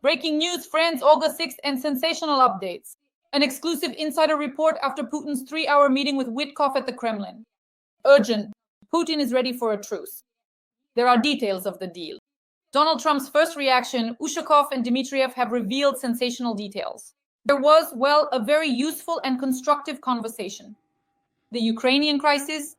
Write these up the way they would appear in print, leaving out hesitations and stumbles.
Breaking news, friends, August 6th, and sensational updates. An exclusive insider report after Putin's 3-hour meeting with Witkov at the Kremlin. Urgent. Putin is ready for a truce. There are details of the deal. Donald Trump's first reaction, Ushakov and Dmitriev have revealed sensational details. There was, well, a very useful and constructive conversation. The Ukrainian crisis.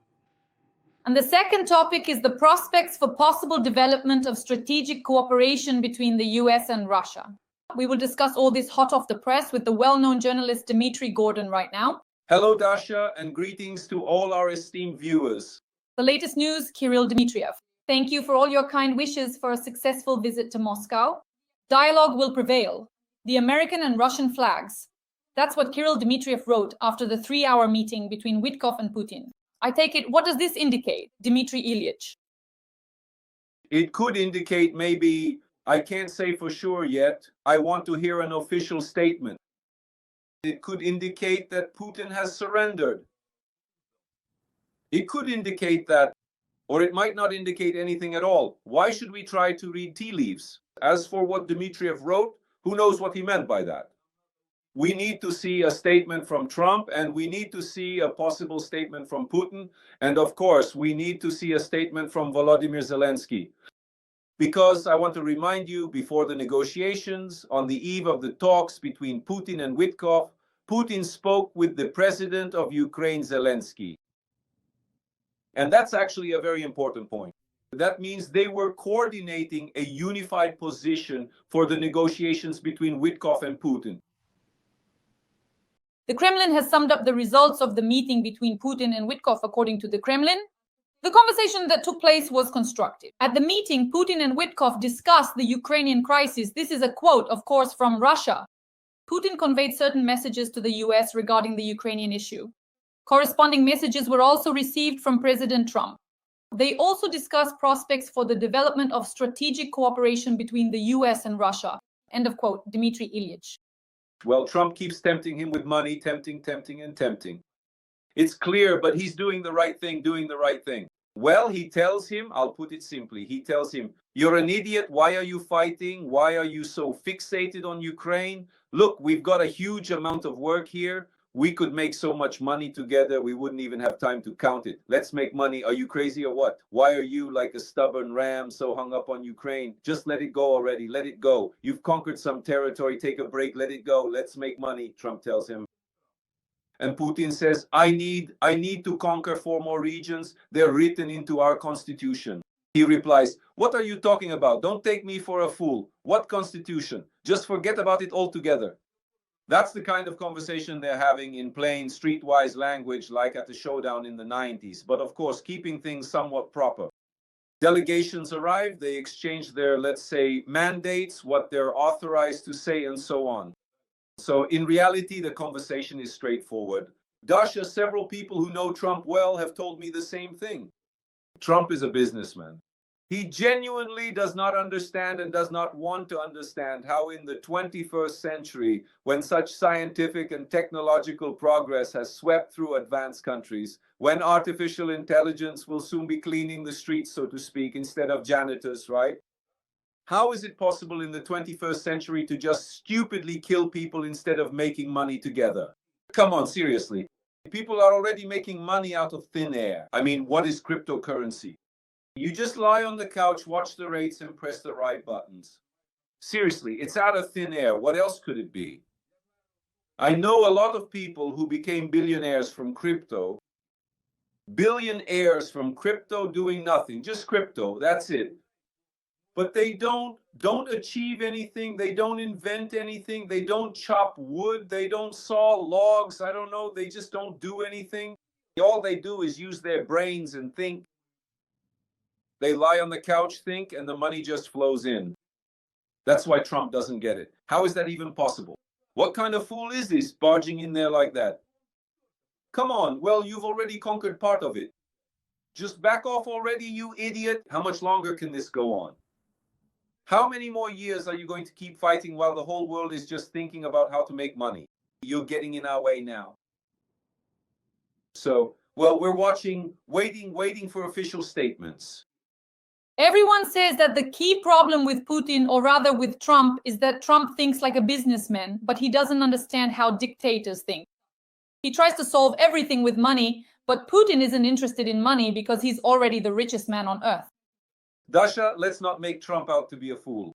And the second topic is the prospects for possible development of strategic cooperation between the US and Russia. We will discuss all this hot off the press with the well-known journalist Dmitry Gordon right now. Hello, Dasha, and greetings to all our esteemed viewers. The latest news, Kirill Dmitriev. Thank you for all your kind wishes for a successful visit to Moscow. Dialogue will prevail. The American and Russian flags. That's what Kirill Dmitriev wrote after the 3-hour meeting between Witkov and Putin. I take it, what does this indicate, Dmitry Ilyich? It could indicate maybe, I can't say for sure yet, I want to hear an official statement. It could indicate that Putin has surrendered. It could indicate that, or it might not indicate anything at all. Why should we try to read tea leaves? As for what Dmitriev wrote, who knows what he meant by that? We need to see a statement from Trump, and we need to see a possible statement from Putin. And of course, we need to see a statement from Volodymyr Zelensky. Because I want to remind you, before the negotiations, on the eve of the talks between Putin and Witkov, Putin spoke with the president of Ukraine, Zelensky. And that's actually a very important point. That means they were coordinating a unified position for the negotiations between Witkov and Putin. The Kremlin has summed up the results of the meeting between Putin and Witkov according to the Kremlin. The conversation that took place was constructive. At the meeting, Putin and Witkov discussed the Ukrainian crisis. This is a quote, of course, from Russia. Putin conveyed certain messages to the US regarding the Ukrainian issue. Corresponding messages were also received from President Trump. They also discussed prospects for the development of strategic cooperation between the US and Russia. End of quote, Dmitry Ilyich. Well, Trump keeps tempting him with money, tempting. It's clear, but he's doing the right thing. Well, he tells him, I'll put it simply, he tells him, you're an idiot, why are you fighting? Why are you so fixated on Ukraine? Look, we've got a huge amount of work here. We could make so much money together, we wouldn't even have time to count it. Let's make money. Are you crazy or what? Why are you like a stubborn ram so hung up on Ukraine? Just let it go already. Let it go. You've conquered some territory. Take a break. Let it go. Let's make money, Trump tells him. And Putin says, I need to conquer 4 more regions. They're written into our constitution. He replies, what are you talking about? Don't take me for a fool. What constitution? Just forget about it altogether. That's the kind of conversation they're having in plain streetwise language like at the showdown in the 90s, but of course keeping things somewhat proper. Delegations arrive, they exchange their, let's say, mandates, what they're authorized to say, and so on. So in reality, the conversation is straightforward. Dasha, several people who know Trump well have told me the same thing. Trump is a businessman. He genuinely does not understand and does not want to understand how in the 21st century, when such scientific and technological progress has swept through advanced countries, when artificial intelligence will soon be cleaning the streets, so to speak, instead of janitors, right? How is it possible in the 21st century to just stupidly kill people instead of making money together? Come on, seriously. People are already making money out of thin air. I mean, what is cryptocurrency? You just lie on the couch, watch the rates, and press the right buttons. Seriously, it's out of thin air. What else could it be? I know a lot of people who became billionaires from crypto. Billionaires from crypto doing nothing, just crypto, that's it. But they don't achieve anything, they don't invent anything, they don't chop wood, they don't saw logs, I don't know, they just don't do anything. All they do is use their brains and think. They lie on the couch, think, and the money just flows in. That's why Trump doesn't get it. How is that even possible? What kind of fool is this barging in there like that? Come on, well, you've already conquered part of it. Just back off already, you idiot. How much longer can this go on? How many more years are you going to keep fighting while the whole world is just thinking about how to make money? You're getting in our way now. So, well, we're watching, waiting for official statements. Everyone says that the key problem with Putin, or rather with Trump, is that Trump thinks like a businessman, but he doesn't understand how dictators think. He tries to solve everything with money, but Putin isn't interested in money because he's already the richest man on earth. Dasha, let's not make Trump out to be a fool.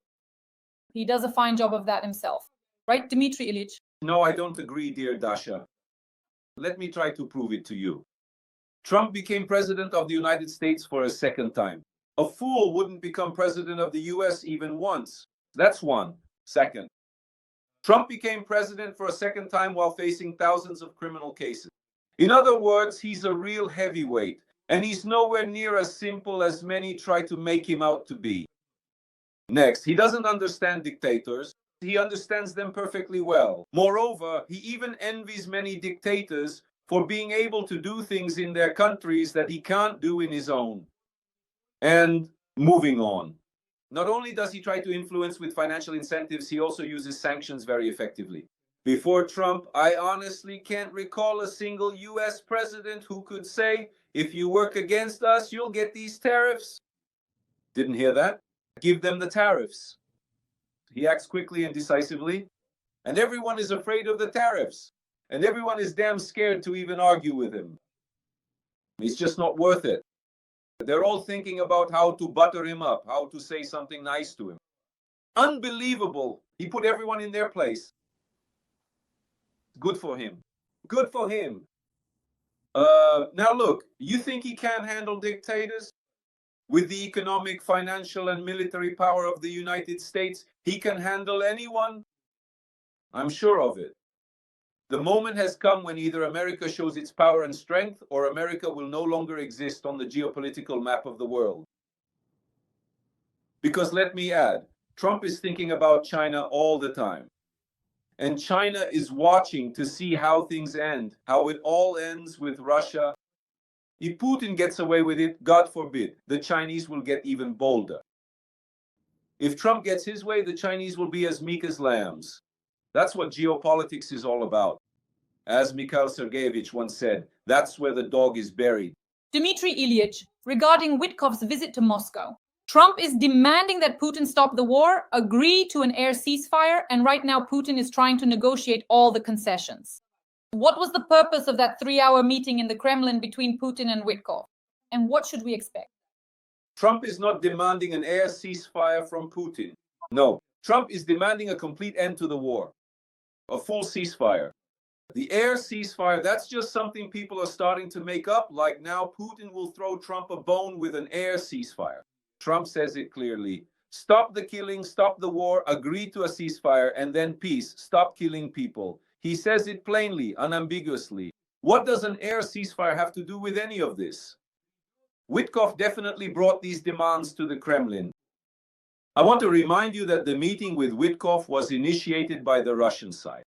He does a fine job of that himself. Right, Dmitry Ilyich? No, I don't agree, dear Dasha. Let me try to prove it to you. Trump became president of the United States for a second time. A fool wouldn't become president of the US even once. That's one. Second, Trump became president for a second time while facing thousands of criminal cases. In other words, he's a real heavyweight, and he's nowhere near as simple as many try to make him out to be. Next, he doesn't understand dictators. He understands them perfectly well. Moreover, he even envies many dictators for being able to do things in their countries that he can't do in his own. And moving on. Not only does he try to influence with financial incentives, he also uses sanctions very effectively. Before Trump, I honestly can't recall a single US president who could say, if you work against us, you'll get these tariffs. Didn't hear that? Give them the tariffs. He acts quickly and decisively, and everyone is afraid of the tariffs, and everyone is damn scared to even argue with him. It's just not worth it. They're all thinking about how to butter him up, how to say something nice to him. Unbelievable. He put everyone in their place. Good for him. Good for him. Now look, you think he can't handle dictators? With the economic, financial, and military power of the United States, he can handle anyone. I'm sure of it. The moment has come when either America shows its power and strength, or America will no longer exist on the geopolitical map of the world. Because let me add, Trump is thinking about China all the time. And China is watching to see how things end, how it all ends with Russia. If Putin gets away with it, God forbid, the Chinese will get even bolder. If Trump gets his way, the Chinese will be as meek as lambs. That's what geopolitics is all about. As Mikhail Sergeyevich once said, that's where the dog is buried. Dmitry Ilyich, regarding Witkoff's visit to Moscow. Trump is demanding that Putin stop the war, agree to an air ceasefire, and right now Putin is trying to negotiate all the concessions. What was the purpose of that 3-hour meeting in the Kremlin between Putin and Witkoff? And what should we expect? Trump is not demanding an air ceasefire from Putin. No, Trump is demanding a complete end to the war, a full ceasefire. The air ceasefire, that's just something people are starting to make up, like now Putin will throw Trump a bone with an air ceasefire. Trump says it clearly. Stop the killing, stop the war, agree to a ceasefire, and then peace. Stop killing people. He says it plainly, unambiguously. What does an air ceasefire have to do with any of this? Witkoff definitely brought these demands to the Kremlin. I want to remind you that the meeting with Witkoff was initiated by the Russian side.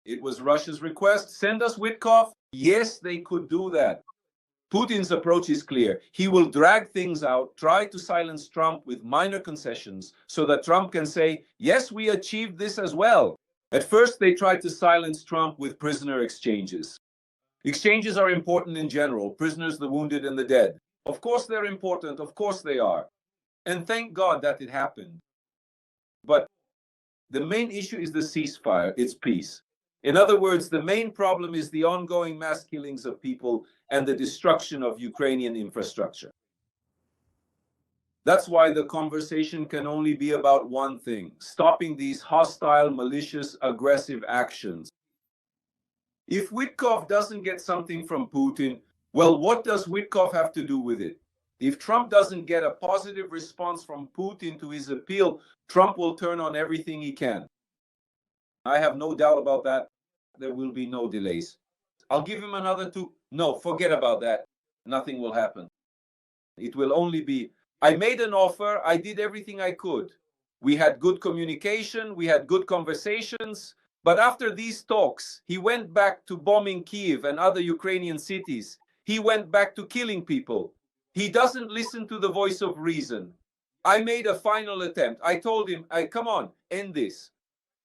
It was Russia's request, send us Witkoff. Yes, they could do that. Putin's approach is clear. He will drag things out, try to silence Trump with minor concessions so that Trump can say, yes, we achieved this as well. At first, they tried to silence Trump with prisoner exchanges. Exchanges are important in general, prisoners, the wounded, and the dead. Of course they're important, of course they are. And thank God that it happened. But the main issue is the ceasefire, it's peace. In other words, the main problem is the ongoing mass killings of people and the destruction of Ukrainian infrastructure. That's why the conversation can only be about one thing: stopping these hostile, malicious, aggressive actions. If Witkoff doesn't get something from Putin, well, what does Witkoff have to do with it? If Trump doesn't get a positive response from Putin to his appeal, Trump will turn on everything he can. I have no doubt about that. There will be no delays. I'll give him another 2. No, forget about that. Nothing will happen. It will only be, I made an offer, I did everything I could. We had good communication, we had good conversations, but after these talks, he went back to bombing Kyiv and other Ukrainian cities. He went back to killing people. He doesn't listen to the voice of reason. I made a final attempt. I told him, come on, end this.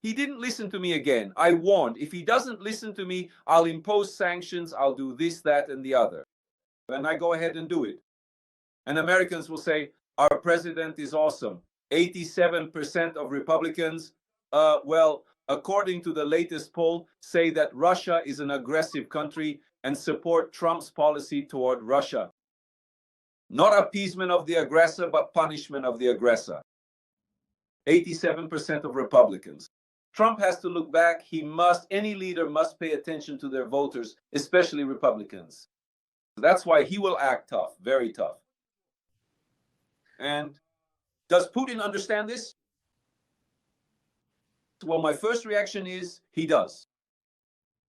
He didn't listen to me again. I warned, if he doesn't listen to me, I'll impose sanctions, I'll do this, that, and the other. And I go ahead and do it. And Americans will say, Our president is awesome. 87% of Republicans, well, according to the latest poll, say that Russia is an aggressive country and support Trump's policy toward Russia. Not appeasement of the aggressor, but punishment of the aggressor. 87% of Republicans. Trump has to look back. Any leader must pay attention to their voters, especially Republicans. That's why he will act tough, very tough. And does Putin understand this? Well, my first reaction is he does.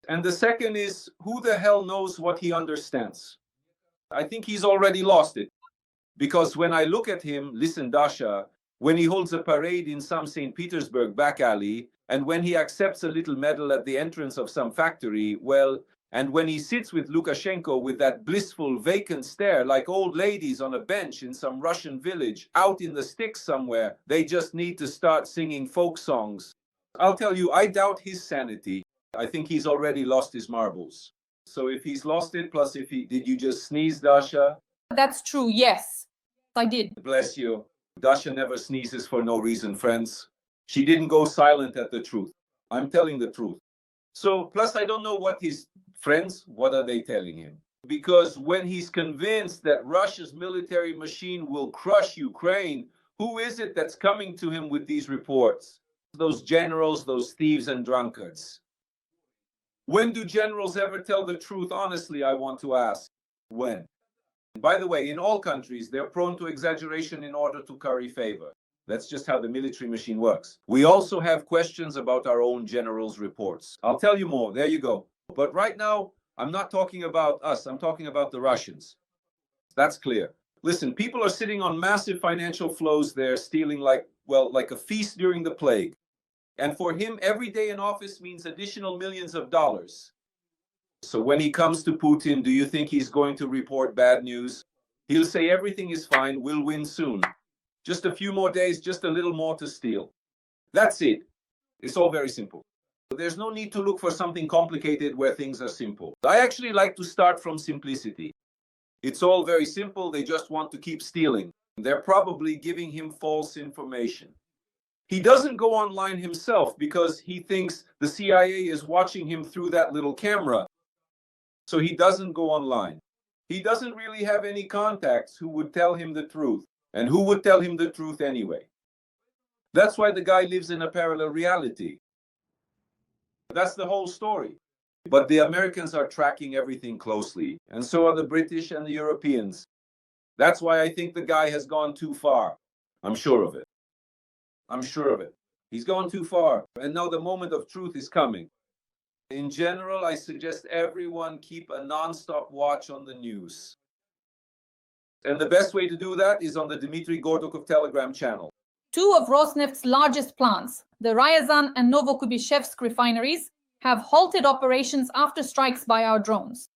And the second is, who the hell knows what he understands? I think he's already lost it. Because when I look at him, listen, Dasha, when he holds a parade in some St. Petersburg back alley, and when he accepts a little medal at the entrance of some factory, well, and when he sits with Lukashenko with that blissful, vacant stare like old ladies on a bench in some Russian village, out in the sticks somewhere, they just need to start singing folk songs. I'll tell you, I doubt his sanity. I think he's already lost his marbles. So if he's lost it, plus if he, did you just sneeze, Dasha? That's true, yes, I did. Bless you. Dasha never sneezes for no reason, friends. She didn't go silent at the truth. I'm telling the truth. So, plus I don't know what his friends, what are they telling him? Because when he's convinced that Russia's military machine will crush Ukraine, who is it that's coming to him with these reports? Those generals, those thieves and drunkards. When do generals ever tell the truth? Honestly, I want to ask. When? By the way, in all countries, they're prone to exaggeration in order to curry favor. That's just how the military machine works. We also have questions about our own generals' reports. I'll tell you more. There you go. But right now, I'm not talking about us. I'm talking about the Russians. That's clear. Listen, people are sitting on massive financial flows there, stealing like a feast during the plague. And for him, every day in office means additional millions of dollars. So when he comes to Putin, do you think he's going to report bad news? He'll say everything is fine, we'll win soon. Just a few more days, just a little more to steal. That's it. It's all very simple. There's no need to look for something complicated where things are simple. I actually like to start from simplicity. It's all very simple, they just want to keep stealing. They're probably giving him false information. He doesn't go online himself because he thinks the CIA is watching him through that little camera. So he doesn't go online. He doesn't really have any contacts who would tell him the truth. And who would tell him the truth anyway? That's why the guy lives in a parallel reality. That's the whole story. But the Americans are tracking everything closely, and so are the British and the Europeans. That's why I think the guy has gone too far. I'm sure of it. I'm sure of it. He's gone too far, and now the moment of truth is coming. In general, I suggest everyone keep a non-stop watch on the news. And the best way to do that is on the Dmitry Gordon Telegram channel. Two of Rosneft's largest plants, the Ryazan and Novokubishevsk refineries, have halted operations after strikes by our drones.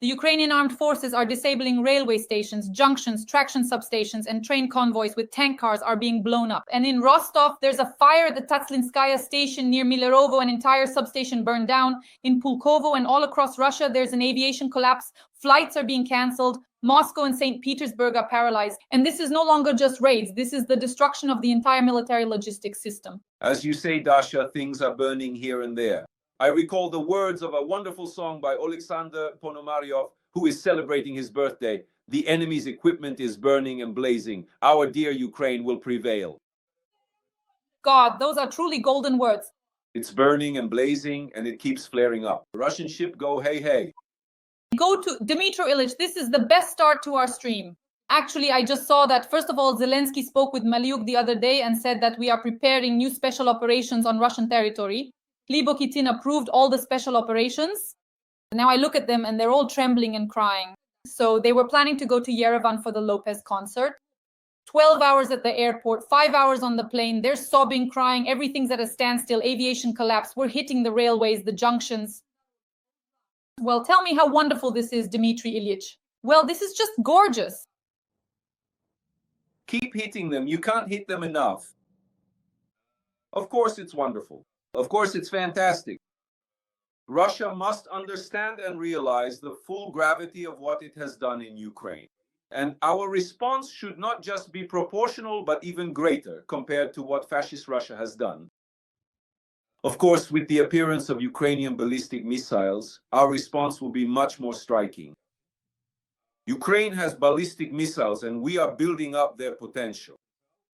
The Ukrainian armed forces are disabling railway stations, junctions, traction substations, and train convoys with tank cars are being blown up. And in Rostov, there's a fire at the Tatslinskaya station near Milerovo, an entire substation burned down. In Pulkovo and all across Russia, there's an aviation collapse. Flights are being cancelled. Moscow and St. Petersburg are paralyzed. And this is no longer just raids. This is the destruction of the entire military logistics system. As you say, Dasha, things are burning here and there. I recall the words of a wonderful song by Alexander Ponomaryov, who is celebrating his birthday. The enemy's equipment is burning and blazing. Our dear Ukraine will prevail. God, those are truly golden words. It's burning and blazing, and it keeps flaring up. Russian ship go hey hey. Go to Dmitry Ilyich. This is the best start to our stream. Actually, I just saw that, first of all, Zelensky spoke with Maliuk the other day and said that we are preparing new special operations on Russian territory. Libokitin approved all the special operations. Now I look at them and they're all trembling and crying. So they were planning to go to Yerevan for the Lopez concert. 12 hours at the airport, 5 hours on the plane. They're sobbing, crying. Everything's at a standstill. Aviation collapse. We're hitting the railways, the junctions. Well, tell me how wonderful this is, Dmitry Ilyich. Well, this is just gorgeous. Keep hitting them. You can't hit them enough. Of course it's wonderful. Of course it's fantastic. Russia must understand and realize the full gravity of what it has done in Ukraine. And our response should not just be proportional, but even greater compared to what fascist Russia has done. Of course, with the appearance of Ukrainian ballistic missiles, our response will be much more striking. Ukraine has ballistic missiles, and we are building up their potential.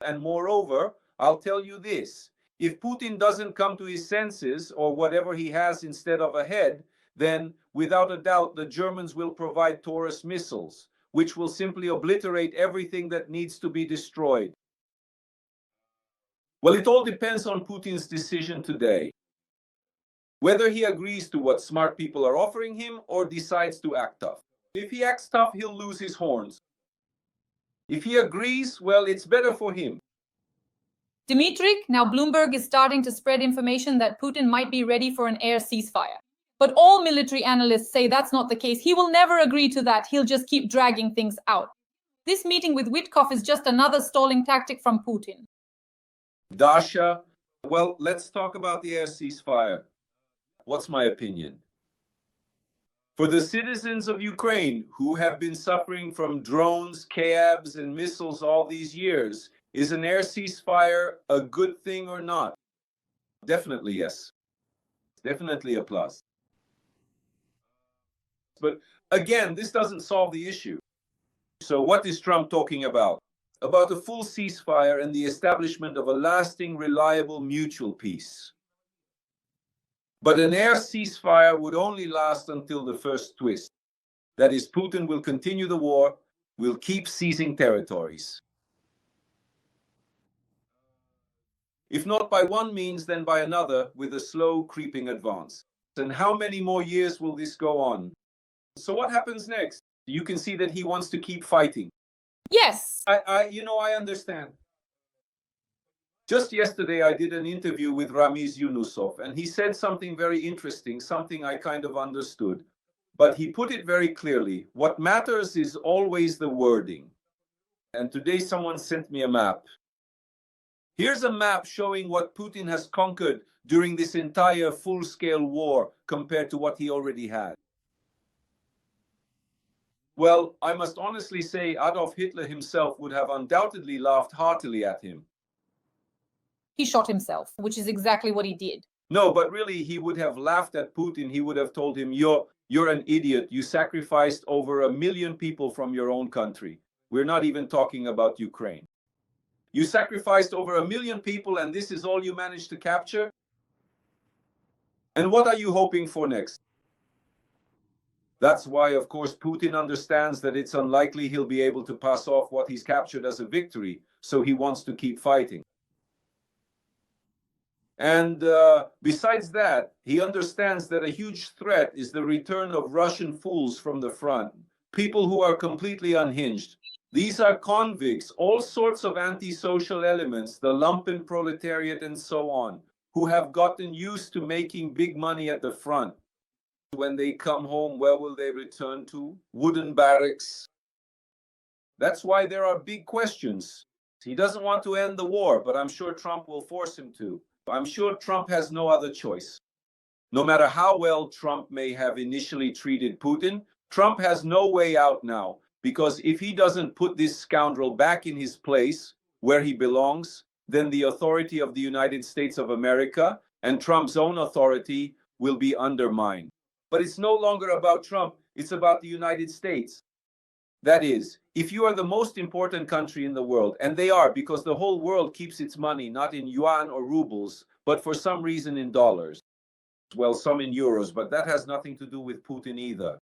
And moreover, I'll tell you this. If Putin doesn't come to his senses, or whatever he has instead of a head, then without a doubt the Germans will provide Taurus missiles, which will simply obliterate everything that needs to be destroyed. Well, it all depends on Putin's decision today. Whether he agrees to what smart people are offering him or decides to act tough. If he acts tough, he'll lose his horns. If he agrees, well, it's better for him. Dmitry, now Bloomberg is starting to spread information that Putin might be ready for an air ceasefire. But all military analysts say that's not the case. He will never agree to that. He'll just keep dragging things out. This meeting with Wilkoff is just another stalling tactic from Putin. Dasha, well, let's talk about the air ceasefire. What's my opinion? For the citizens of Ukraine who have been suffering from drones, KABs, and missiles all these years, is an air ceasefire a good thing or not? Definitely yes. Definitely a plus. But again, this doesn't solve the issue. So what is Trump talking about? About a full ceasefire and the establishment of a lasting, reliable, mutual peace. But an air ceasefire would only last until the first twist. That is, Putin will continue the war, will keep seizing territories. If not by one means, then by another, with a slow creeping advance. And how many more years will this go on? So what happens next? You can see that he wants to keep fighting. Yes. I understand. Just yesterday, I did an interview with Ramiz Yunusov, and he said something very interesting, something I kind of understood. But he put it very clearly. What matters is always the wording. And today someone sent me a map. Here's a map showing what Putin has conquered during this entire full-scale war compared to what he already had. Well, I must honestly say Adolf Hitler himself would have undoubtedly laughed heartily at him. He shot himself, which is exactly what he did. No, but really, he would have laughed at Putin. He would have told him, you're an idiot. You sacrificed over 1 million people from your own country. We're not even talking about Ukraine. You sacrificed over 1 million people, and this is all you managed to capture? And what are you hoping for next? That's why, of course, Putin understands that it's unlikely he'll be able to pass off what he's captured as a victory, so he wants to keep fighting. And besides that, he understands that a huge threat is the return of Russian fools from the front, people who are completely unhinged. These are convicts, all sorts of antisocial elements, the lumpen proletariat and so on, who have gotten used to making big money at the front. When they come home, where will they return to? Wooden barracks. That's why there are big questions. He doesn't want to end the war, but I'm sure Trump will force him to. I'm sure Trump has no other choice. No matter how well Trump may have initially treated Putin, Trump has no way out now, because if he doesn't put this scoundrel back in his place where he belongs, then the authority of the United States of America and Trump's own authority will be undermined. But it's no longer about Trump, it's about the United States. That is, if you are the most important country in the world, and they are because the whole world keeps its money not in yuan or rubles, but for some reason in dollars. Well, some in euros, but that has nothing to do with Putin either.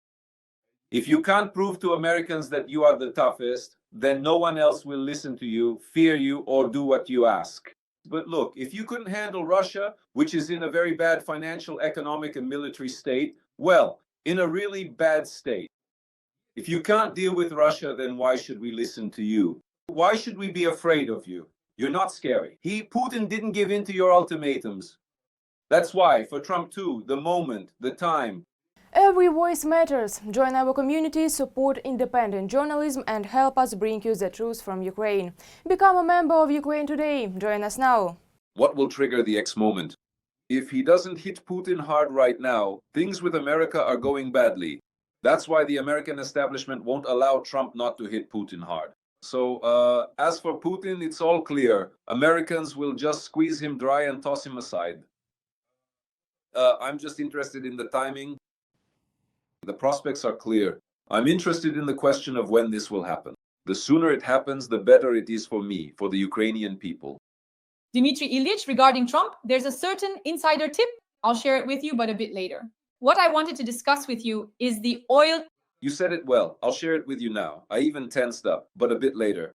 If you can't prove to Americans that you are the toughest, then no one else will listen to you, fear you, or do what you ask. But look, if you couldn't handle Russia, which is in a very bad financial, economic, and military state, well, in a really bad state. If you can't deal with Russia, then why should we listen to you? Why should we be afraid of you? You're not scary. Putin didn't give in to your ultimatums. That's why, for Trump too, the moment, the time. Every voice matters. Join our community, support independent journalism and help us bring you the truth from Ukraine. Become a member of Ukraine today. Join us now. What will trigger the X moment? If he doesn't hit Putin hard right now, things with America are going badly. That's why the American establishment won't allow Trump not to hit Putin hard. So as for Putin, it's all clear. Americans will just squeeze him dry and toss him aside. I'm just interested in the timing. The prospects are clear. I'm interested in the question of when this will happen. The sooner it happens, the better it is for me, for the Ukrainian people. Dmitry Ilyich, regarding Trump, there's a certain insider tip. I'll share it with you, but a bit later. What I wanted to discuss with you is the oil. You said it well. I'll share it with you now. I even tensed up, but a bit later.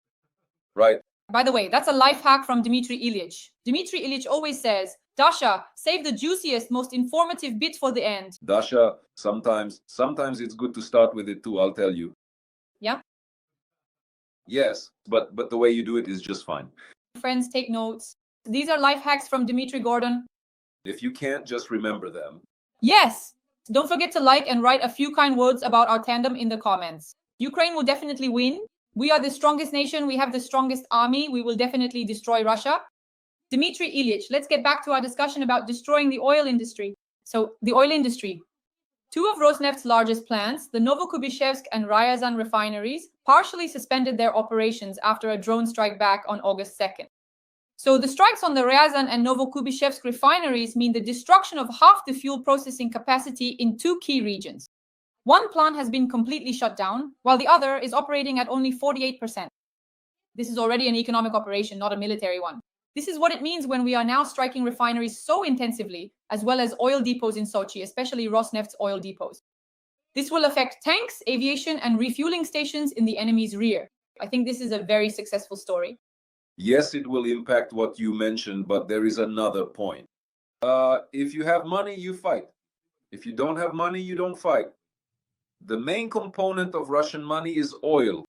Right? By the way, that's a life hack from Dmitry Ilyich. Dmitry Ilyich always says, Dasha, save the juiciest, most informative bit for the end. Dasha, sometimes it's good to start with it too, I'll tell you. Yeah? Yes, but the way you do it is just fine. Friends, take notes. These are life hacks from Dmitry Gordon. If you can't, just remember them. Yes! Don't forget to like and write a few kind words about our tandem in the comments. Ukraine will definitely win. We are the strongest nation. We have the strongest army. We will definitely destroy Russia. Dmitry Ilyich, let's get back to our discussion about destroying the oil industry. So, the oil industry. Two of Rosneft's largest plants, the Novokubishevsk and Ryazan refineries, partially suspended their operations after a drone strike back on August 2nd. So the strikes on the Ryazan and Novokubishevsk refineries mean the destruction of half the fuel processing capacity in two key regions. One plant has been completely shut down, while the other is operating at only 48%. This is already an economic operation, not a military one. This is what it means when we are now striking refineries so intensively, as well as oil depots in Sochi, especially Rosneft's oil depots. This will affect tanks, aviation, and refueling stations in the enemy's rear. I think this is a very successful story. Yes, it will impact what you mentioned, but there is another point. If you have money, you fight. If you don't have money, you don't fight. The main component of Russian money is oil.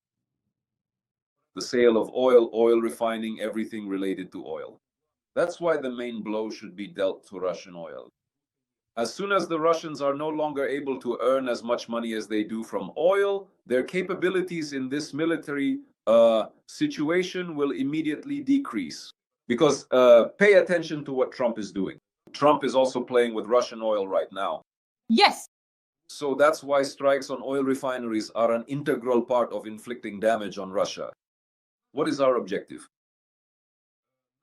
The sale of oil, oil refining, everything related to oil. That's why the main blow should be dealt to Russian oil. As soon as the Russians are no longer able to earn as much money as they do from oil, their capabilities in this military situation will immediately decrease. Because pay attention to what Trump is doing. Trump is also playing with Russian oil right now. Yes. So that's why strikes on oil refineries are an integral part of inflicting damage on Russia. What is our objective?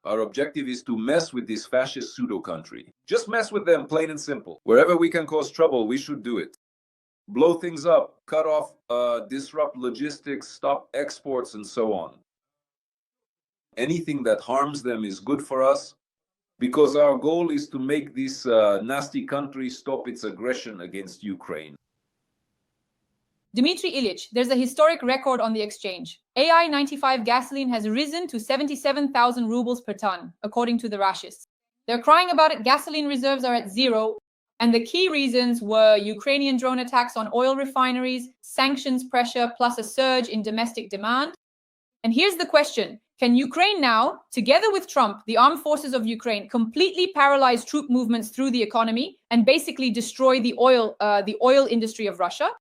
Our objective is to mess with this fascist pseudo-country. Just mess with them, plain and simple. Wherever we can cause trouble, we should do it. Blow things up, cut off, disrupt logistics, stop exports, and so on. Anything that harms them is good for us, because our goal is to make this nasty country stop its aggression against Ukraine. Dmitry Ilyich, there's a historic record on the exchange. AI 95 gasoline has risen to 77,000 rubles per ton, according to the Rashists. They're crying about it. Gasoline reserves are at zero. And the key reasons were Ukrainian drone attacks on oil refineries, sanctions pressure, plus a surge in domestic demand. And here's the question. Can Ukraine now, together with Trump, the armed forces of Ukraine, completely paralyze troop movements through the economy and basically destroy the oil industry of Russia?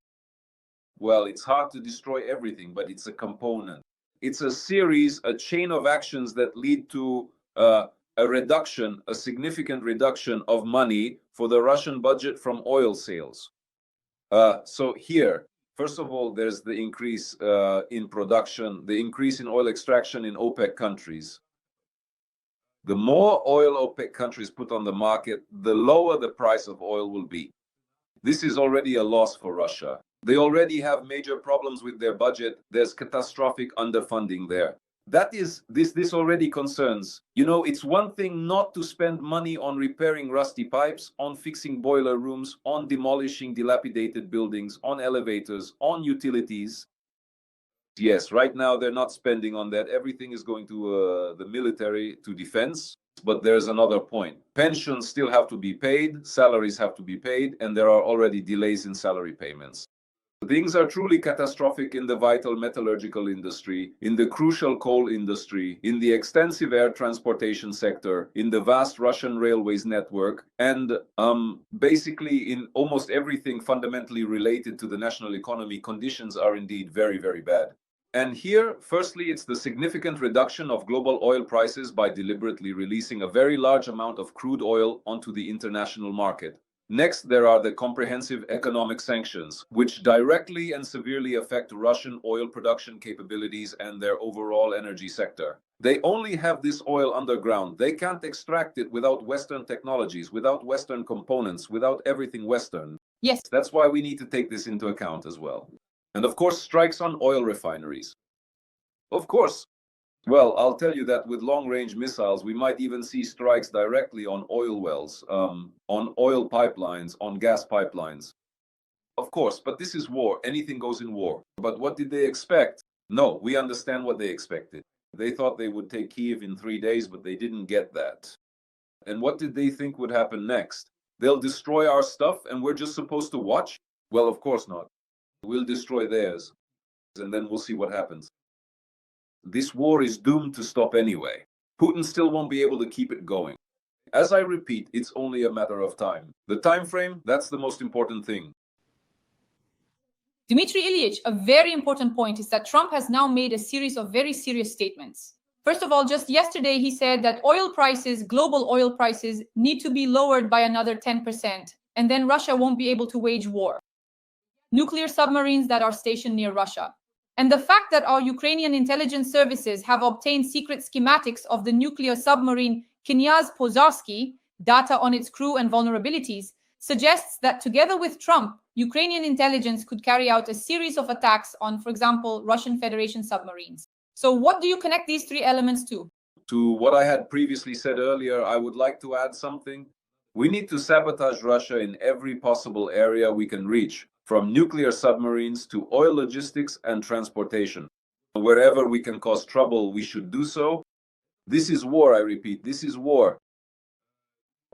Well, it's hard to destroy everything, but it's a component. It's a series, a chain of actions that lead to a significant reduction of money for the Russian budget from oil sales. So here, first of all, there's the increase in production, the increase in oil extraction in OPEC countries. The more oil OPEC countries put on the market, the lower the price of oil will be. This is already a loss for Russia. They already have major problems with their budget. There's catastrophic underfunding there. This already concerns. You know, it's one thing not to spend money on repairing rusty pipes, on fixing boiler rooms, on demolishing dilapidated buildings, on elevators, on utilities. Yes, right now they're not spending on that. Everything is going to the military, to defense. But there's another point. Pensions still have to be paid, salaries have to be paid, and there are already delays in salary payments. Things are truly catastrophic in the vital metallurgical industry, in the crucial coal industry, in the extensive air transportation sector, in the vast Russian railways network, and basically in almost everything fundamentally related to the national economy. Conditions are indeed very, very bad. And here, firstly, it's the significant reduction of global oil prices by deliberately releasing a very large amount of crude oil onto the international market. Next, there are the comprehensive economic sanctions, which directly and severely affect Russian oil production capabilities and their overall energy sector. They only have this oil underground. They can't extract it without Western technologies, without Western components, without everything Western. Yes. That's why we need to take this into account as well. And of course, strikes on oil refineries. Of course. Well, I'll tell you that with long-range missiles, we might even see strikes directly on oil wells, on oil pipelines, on gas pipelines. Of course, but this is war. Anything goes in war. But what did they expect? No, we understand what they expected. They thought they would take Kyiv in 3 days, but they didn't get that. And what did they think would happen next? They'll destroy our stuff and we're just supposed to watch? Well, of course not. We'll destroy theirs, and then we'll see what happens. This war is doomed to stop anyway. Putin still won't be able to keep it going. As I repeat, it's only a matter of time. The time frame, that's the most important thing. Dmitry Ilyich, a very important point is that Trump has now made a series of very serious statements. First of all, just yesterday he said that oil prices, global oil prices, need to be lowered by another 10%, and then Russia won't be able to wage war. Nuclear submarines that are stationed near Russia. And the fact that our Ukrainian intelligence services have obtained secret schematics of the nuclear submarine Knyaz Pozarsky, data on its crew and vulnerabilities, suggests that together with Trump, Ukrainian intelligence could carry out a series of attacks on, for example, Russian Federation submarines. So what do you connect these three elements to? To what I had previously said earlier, I would like to add something. We need to sabotage Russia in every possible area we can reach, from nuclear submarines to oil logistics and transportation. Wherever we can cause trouble, we should do so. This is war, I repeat, this is war.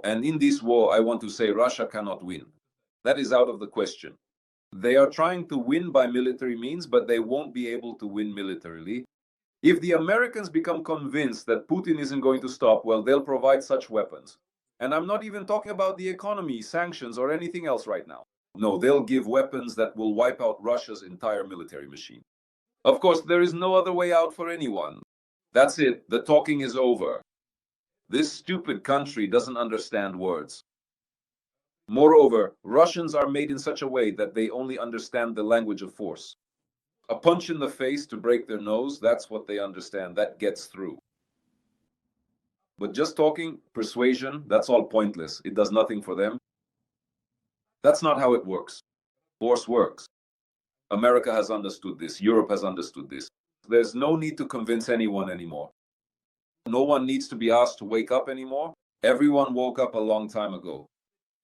And in this war, I want to say Russia cannot win. That is out of the question. They are trying to win by military means, but they won't be able to win militarily. If the Americans become convinced that Putin isn't going to stop, well, they'll provide such weapons. And I'm not even talking about the economy, sanctions, or anything else right now. No, they'll give weapons that will wipe out Russia's entire military machine. Of course, there is no other way out for anyone. That's it. The talking is over. This stupid country doesn't understand words. Moreover, Russians are made in such a way that they only understand the language of force. A punch in the face to break their nose, that's what they understand. That gets through. But just talking, persuasion, that's all pointless. It does nothing for them. That's not how it works. Force works. America has understood this. Europe has understood this. There's no need to convince anyone anymore. No one needs to be asked to wake up anymore. Everyone woke up a long time ago.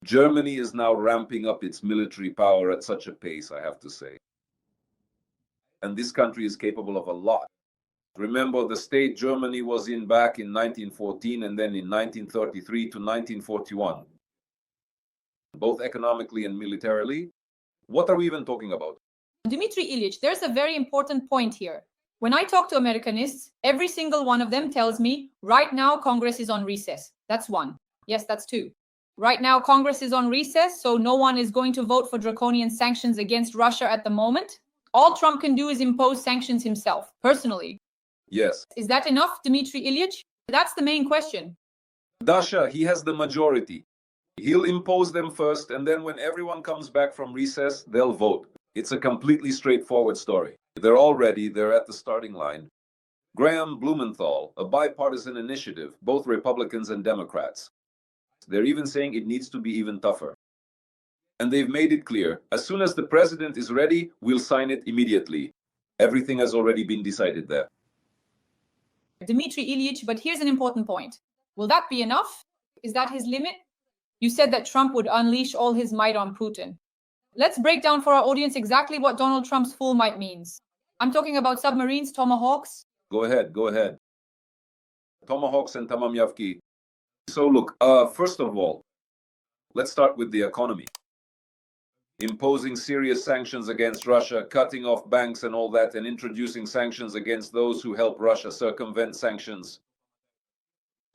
Germany is now ramping up its military power at such a pace, I have to say. And this country is capable of a lot. Remember the state Germany was in back in 1914 and then in 1933 to 1941. Both economically and militarily. What are we even talking about? Dmitry Ilyich, there's a very important point here. When I talk to Americanists, every single one of them tells me, right now Congress is on recess. That's one. Yes, that's two. Right now Congress is on recess, so no one is going to vote for draconian sanctions against Russia at the moment. All Trump can do is impose sanctions himself, personally. Yes. Is that enough, Dmitry Ilyich? That's the main question. Dasha, he has the majority. He'll impose them first, and then when everyone comes back from recess, they'll vote. It's a completely straightforward story. They're all ready. They're at the starting line. Graham Blumenthal, a bipartisan initiative, both Republicans and Democrats. They're even saying it needs to be even tougher. And they've made it clear, as soon as the president is ready, we'll sign it immediately. Everything has already been decided there. Dmitry Ilyich, but here's an important point. Will that be enough? Is that his limit? You said that Trump would unleash all his might on Putin. Let's break down for our audience exactly what Donald Trump's full might means. I'm talking about submarines, Tomahawks. Go ahead, go ahead. Tomahawks and Tamamyavki. So look, first of all, let's start with the economy. Imposing serious sanctions against Russia, cutting off banks and all that, and introducing sanctions against those who help Russia circumvent sanctions.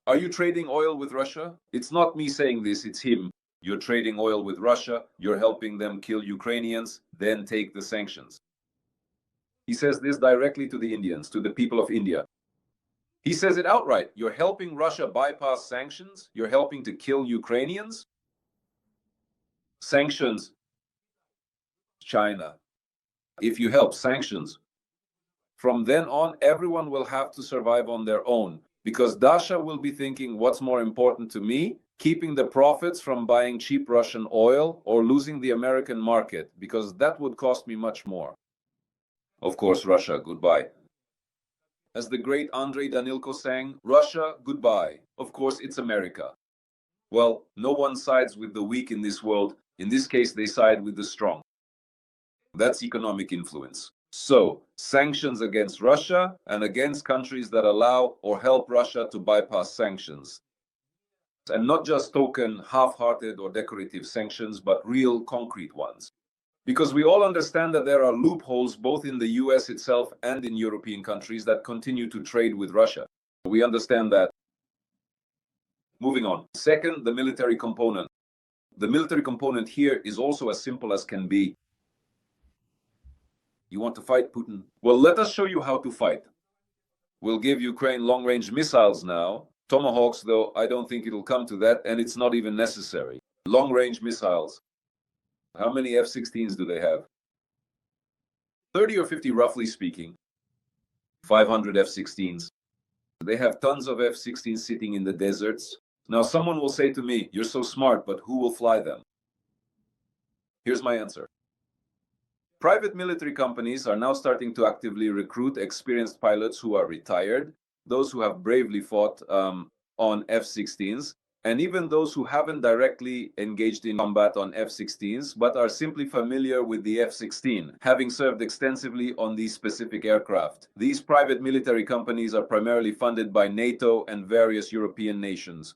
Are you trading oil with Russia? It's not me saying this, it's him. You're trading oil with Russia, you're helping them kill Ukrainians, then take the sanctions. He says this directly to the Indians, to the people of India. He says it outright. You're helping Russia bypass sanctions? You're helping to kill Ukrainians? Sanctions, China. If you help, sanctions. From then on, everyone will have to survive on their own, because Dasha will be thinking, what's more important to me? Keeping the profits from buying cheap Russian oil or losing the American market, because that would cost me much more. Of course, Russia, goodbye. As the great Andrei Danilko sang, Russia, goodbye. Of course, it's America. Well, no one sides with the weak in this world. In this case, they side with the strong. That's economic influence. So, sanctions against Russia and against countries that allow or help Russia to bypass sanctions. And not just token, half-hearted or decorative sanctions, but real concrete ones. Because we all understand that there are loopholes both in the US itself and in European countries that continue to trade with Russia. We understand that. Moving on. Second, the military component. The military component here is also as simple as can be. You want to fight Putin? Well, let us show you how to fight. We'll give Ukraine long-range missiles now. Tomahawks, though, I don't think it'll come to that, and it's not even necessary. Long-range missiles. How many F-16s do they have? 30 or 50, roughly speaking. 500 F-16s. They have tons of F-16s sitting in the deserts. Now, someone will say to me, you're so smart, but who will fly them? Here's my answer. Private military companies are now starting to actively recruit experienced pilots who are retired, those who have bravely fought on F-16s, and even those who haven't directly engaged in combat on F-16s, but are simply familiar with the F-16, having served extensively on these specific aircraft. These private military companies are primarily funded by NATO and various European nations.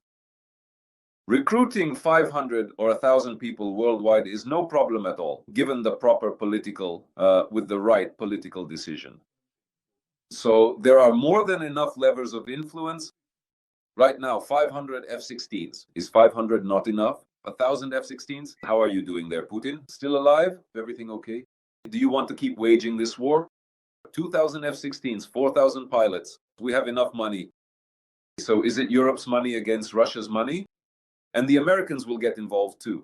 Recruiting 500 or 1,000 people worldwide is no problem at all, given the proper political, with the right political decision. So there are more than enough levers of influence. Right now, 500 F-16s. Is 500 not enough? 1,000 F-16s? How are you doing there, Putin? Still alive? Everything okay? Do you want to keep waging this war? 2,000 F-16s, 4,000 pilots. We have enough money. So is it Europe's money against Russia's money? And the Americans will get involved too.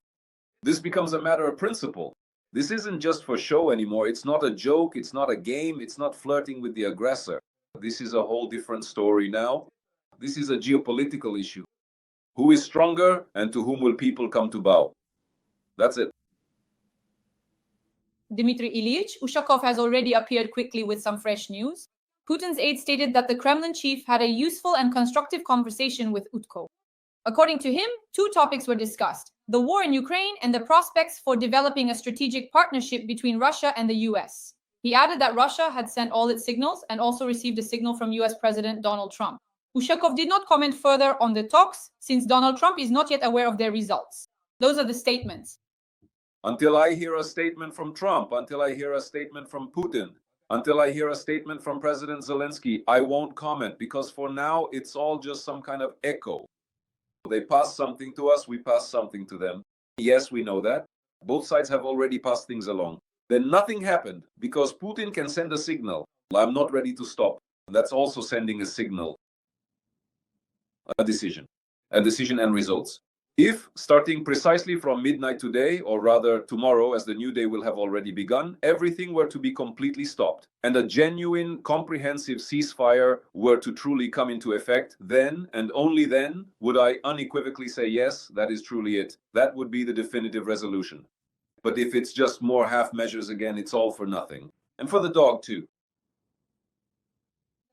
This becomes a matter of principle. This isn't just for show anymore. It's not a joke. It's not a game. It's not flirting with the aggressor. This is a whole different story now. This is a geopolitical issue. Who is stronger and to whom will people come to bow? That's it. Dmitry Ilyich, Ushakov has already appeared quickly with some fresh news. Putin's aide stated that the Kremlin chief had a useful and constructive conversation with Utkov. According to him, two topics were discussed: the war in Ukraine and the prospects for developing a strategic partnership between Russia and the US. He added that Russia had sent all its signals and also received a signal from US President Donald Trump. Ushakov did not comment further on the talks, since Donald Trump is not yet aware of their results. Those are the statements. Until I hear a statement from Trump, until I hear a statement from Putin, until I hear a statement from President Zelensky, I won't comment, because for now, it's all just some kind of echo. They pass something to us, we pass something to them. Yes, we know that. Both sides have already passed things along. Then nothing happened, because Putin can send a signal. I'm not ready to stop. That's also sending a signal. A decision and results. If, starting precisely from midnight today, or rather tomorrow, as the new day will have already begun, everything were to be completely stopped, and a genuine, comprehensive ceasefire were to truly come into effect, then, and only then, would I unequivocally say, yes, that is truly it. That would be the definitive resolution. But if it's just more half measures again, it's all for nothing. And for the dog, too.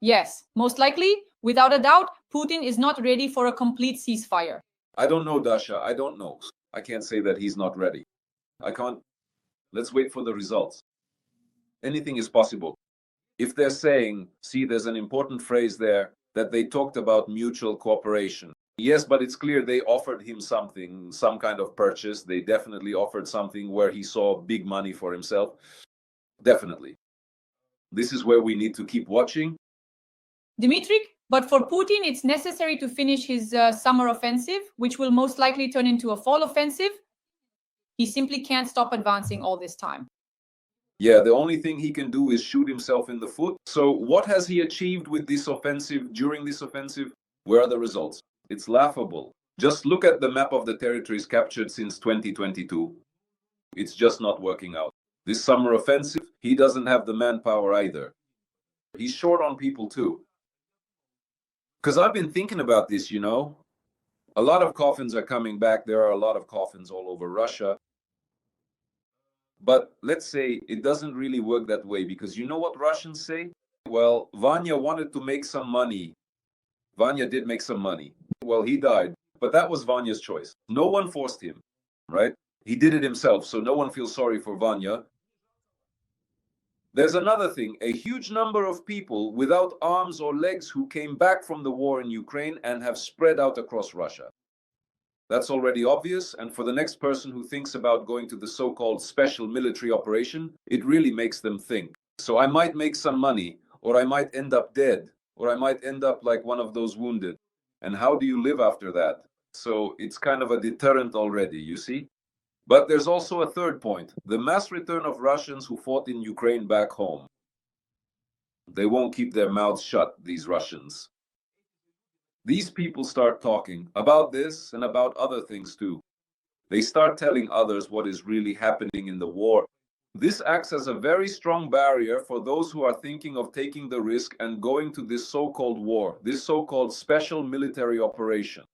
Yes, most likely, without a doubt, Putin is not ready for a complete ceasefire. I don't know, Dasha. I don't know. I can't say that he's not ready. I can't. Let's wait for the results. Anything is possible. If they're saying, see, there's an important phrase there, that they talked about mutual cooperation. Yes, but it's clear they offered him something, some kind of purchase. They definitely offered something where he saw big money for himself. Definitely. This is where we need to keep watching. Dmitry, but for Putin, it's necessary to finish his summer offensive, which will most likely turn into a fall offensive. He simply can't stop advancing all this time. Yeah, the only thing he can do is shoot himself in the foot. So what has he achieved with this offensive, during this offensive? Where are the results? It's laughable. Just look at the map of the territories captured since 2022. It's just not working out. This summer offensive, he doesn't have the manpower either. He's short on people too. Because I've been thinking about this, you know. A lot of coffins are coming back. There are a lot of coffins all over Russia. But let's say it doesn't really work that way, because you know what Russians say? Well, Vanya wanted to make some money. Vanya did make some money. Well, he died, but that was Vanya's choice. No one forced him, right? He did it himself, so no one feels sorry for Vanya. There's another thing, a huge number of people without arms or legs who came back from the war in Ukraine and have spread out across Russia. That's already obvious, and for the next person who thinks about going to the so-called special military operation, it really makes them think. So I might make some money, or I might end up dead, or I might end up like one of those wounded. And how do you live after that? So it's kind of a deterrent already, you see? But there's also a third point, the mass return of Russians who fought in Ukraine back home. They won't keep their mouths shut, these Russians. These people start talking about this and about other things too. They start telling others what is really happening in the war. This acts as a very strong barrier for those who are thinking of taking the risk and going to this so-called war, this so-called special military operation.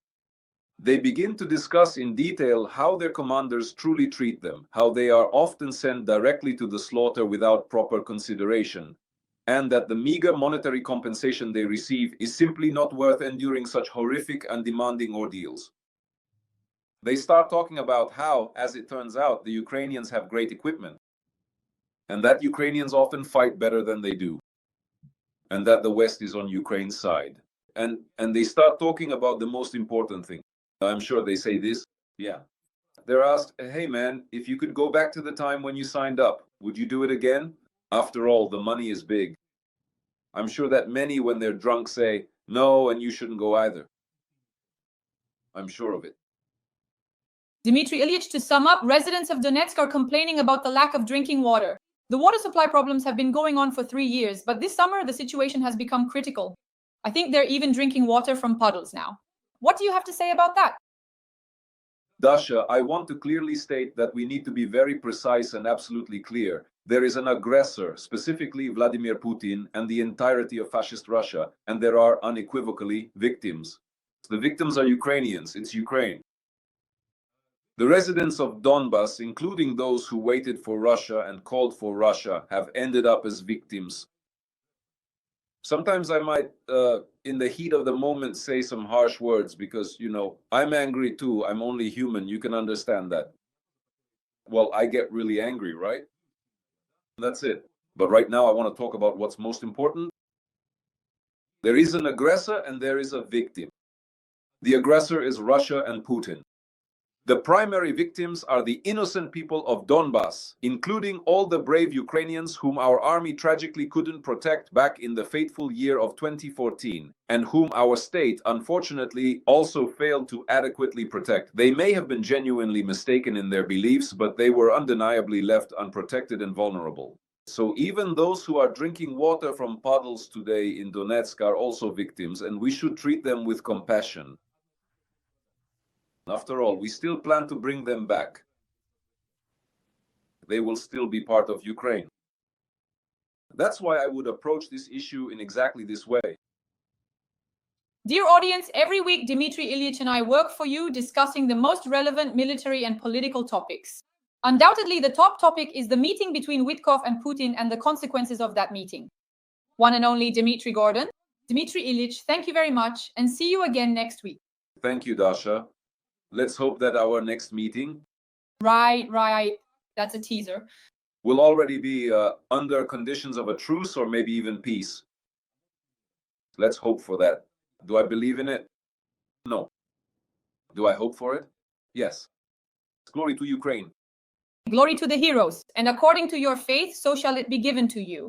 They begin to discuss in detail how their commanders truly treat them, how they are often sent directly to the slaughter without proper consideration, and that the meager monetary compensation they receive is simply not worth enduring such horrific and demanding ordeals. They start talking about how, as it turns out, the Ukrainians have great equipment, and that Ukrainians often fight better than they do, and that the West is on Ukraine's side. And they start talking about the most important thing. I'm sure they say this, yeah. They're asked, hey man, if you could go back to the time when you signed up, would you do it again? After all, the money is big. I'm sure that many, when they're drunk, say, no, and you shouldn't go either. I'm sure of it. Dmitry Ilyich, to sum up, residents of Donetsk are complaining about the lack of drinking water. The water supply problems have been going on for 3 years, but this summer the situation has become critical. I think they're even drinking water from puddles now. What do you have to say about that? Dasha, I want to clearly state that we need to be very precise and absolutely clear. There is an aggressor, specifically Vladimir Putin and the entirety of fascist Russia, and there are unequivocally victims. The victims are Ukrainians. It's Ukraine. The residents of Donbas, including those who waited for Russia and called for Russia, have ended up as victims. Sometimes I might, in the heat of the moment, say some harsh words because, you know, I'm angry too. I'm only human. You can understand that. Well, I get really angry, right? That's it. But right now I want to talk about what's most important. There is an aggressor and there is a victim. The aggressor is Russia and Putin. The primary victims are the innocent people of Donbas, including all the brave Ukrainians whom our army tragically couldn't protect back in the fateful year of 2014, and whom our state, unfortunately, also failed to adequately protect. They may have been genuinely mistaken in their beliefs, but they were undeniably left unprotected and vulnerable. So even those who are drinking water from puddles today in Donetsk are also victims, and we should treat them with compassion. After all, we still plan to bring them back. They will still be part of Ukraine. That's why I would approach this issue in exactly this way. Dear audience, every week Dmitry Ilyich and I work for you discussing the most relevant military and political topics. Undoubtedly, the top topic is the meeting between Wilkoff and Putin and the consequences of that meeting. One and only Dmitry Gordon. Dmitry Ilyich, thank you very much and see you again next week. Thank you, Dasha. Let's hope that our next meeting... Right. That's a teaser. ...will already be under conditions of a truce or maybe even peace. Let's hope for that. Do I believe in it? No. Do I hope for it? Yes. Glory to Ukraine. Glory to the heroes, and according to your faith, so shall it be given to you.